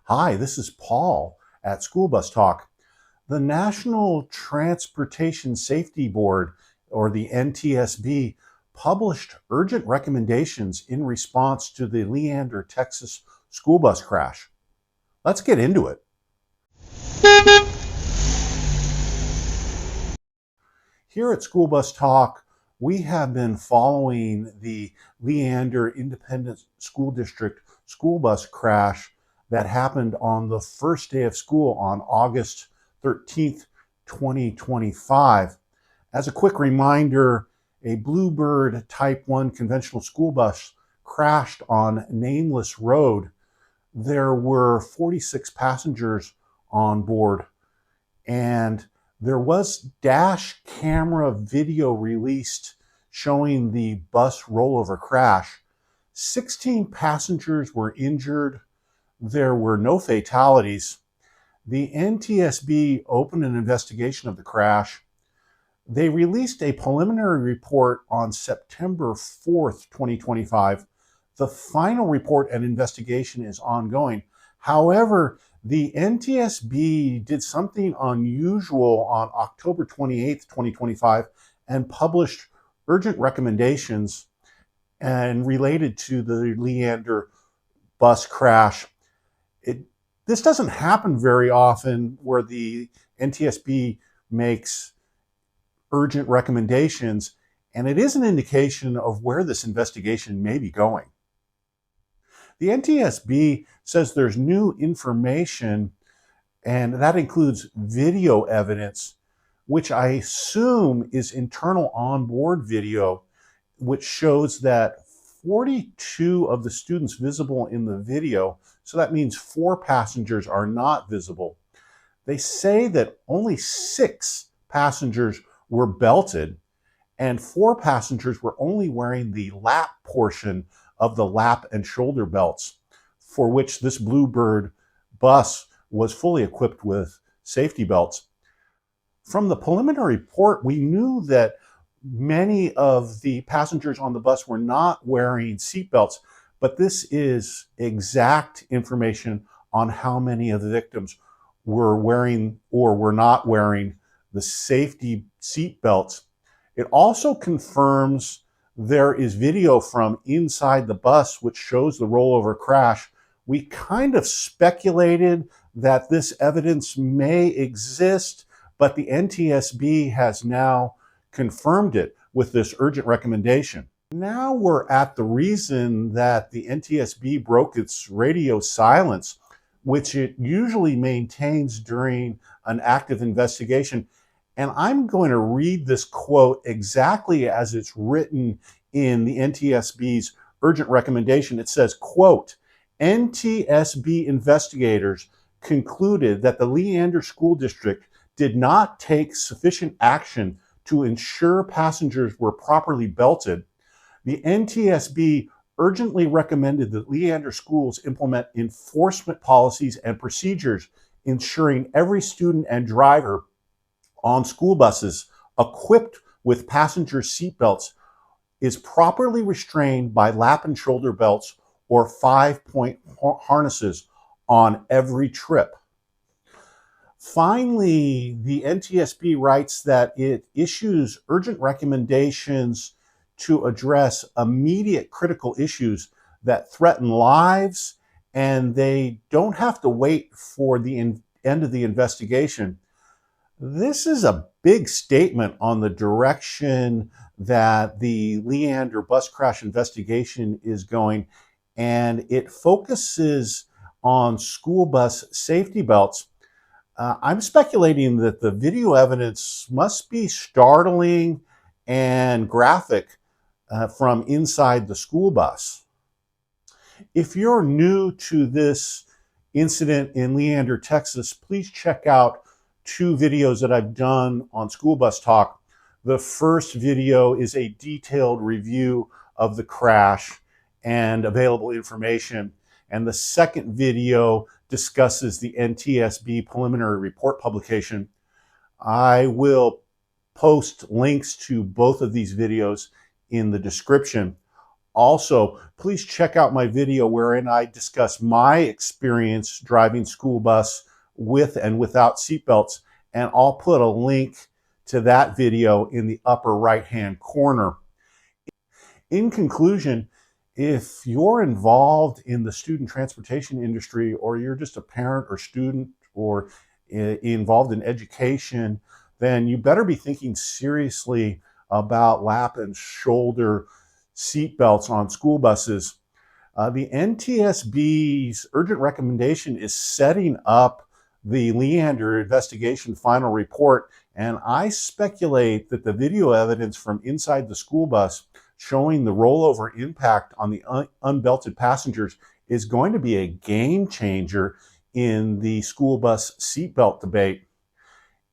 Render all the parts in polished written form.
Hi, this is Paul at School Bus Talk. The National Transportation Safety Board, or the NTSB, published urgent recommendations in response to the Leander, Texas school bus crash. Let's get into it. Here at School Bus Talk, we have been following the Leander Independent School District school bus crash that happened on the first day of school on August 13th, 2025. As a quick reminder, a Bluebird Type 1 conventional school bus crashed on Nameless Road. There were 46 passengers on board, and there was dash camera video released showing the bus rollover crash. 16 passengers were injured. There were no fatalities. The NTSB opened an investigation of the crash. They released a preliminary report on September 4th, 2025. The final report and investigation is ongoing. However, the NTSB did something unusual on October 28th, 2025, and published urgent recommendations and related to the Leander bus crash. This doesn't happen very often where the NTSB makes urgent recommendations, and it is an indication of where this investigation may be going. The NTSB says there's new information, and that includes video evidence, which I assume is internal onboard video, which shows that 42 of the students visible in the video, so that means 4 passengers are not visible. They say that only 6 passengers were belted, and 4 passengers were only wearing the lap portion of the lap and shoulder belts, for which this Bluebird bus was fully equipped with safety belts. From the preliminary report, we knew that many of the passengers on the bus were not wearing seatbelts, but this is exact information on how many of the victims were wearing or were not wearing the safety seatbelts. It also confirms there is video from inside the bus which shows the rollover crash. We kind of speculated that this evidence may exist, but the NTSB has now confirmed it with this urgent recommendation. Now we're at the reason that the NTSB broke its radio silence, which it usually maintains during an active investigation. And I'm going to read this quote exactly as it's written in the NTSB's urgent recommendation. It says, quote, NTSB investigators concluded that the Leander School District did not take sufficient action to ensure passengers were properly belted. The NTSB urgently recommended that Leander schools implement enforcement policies and procedures ensuring every student and driver on school buses equipped with passenger seatbelts is properly restrained by lap and shoulder belts or 5-point harnesses on every trip. Finally, the NTSB writes that it issues urgent recommendations to address immediate critical issues that threaten lives, and they don't have to wait for the end of the investigation. This is a big statement on the direction that the Leander bus crash investigation is going, and it focuses on school bus safety belts. I'm speculating that the video evidence must be startling and graphic from inside the school bus. If you're new to this incident in Leander, Texas, please check out 2 videos that I've done on School Bus Talk. The first video is a detailed review of the crash and available information. And the second video discusses the NTSB Preliminary Report publication. I will post links to both of these videos in the description. Also, please check out my video wherein I discuss my experience driving school bus with and without seatbelts, and I'll put a link to that video in the upper right-hand corner. In conclusion, if you're involved in the student transportation industry, or you're just a parent or student or involved in education, then you better be thinking seriously about lap and shoulder seat belts on school buses. The NTSB's urgent recommendation is setting up the Leander investigation final report, and I speculate that the video evidence from inside the school bus showing the rollover impact on the unbelted passengers is going to be a game changer in the school bus seatbelt debate.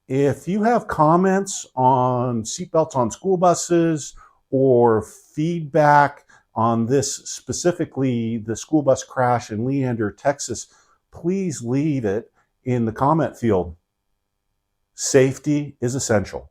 If you have comments on seatbelts on school buses or feedback on this, specifically the school bus crash in Leander, Texas, please leave it in the comment field. Safety is essential.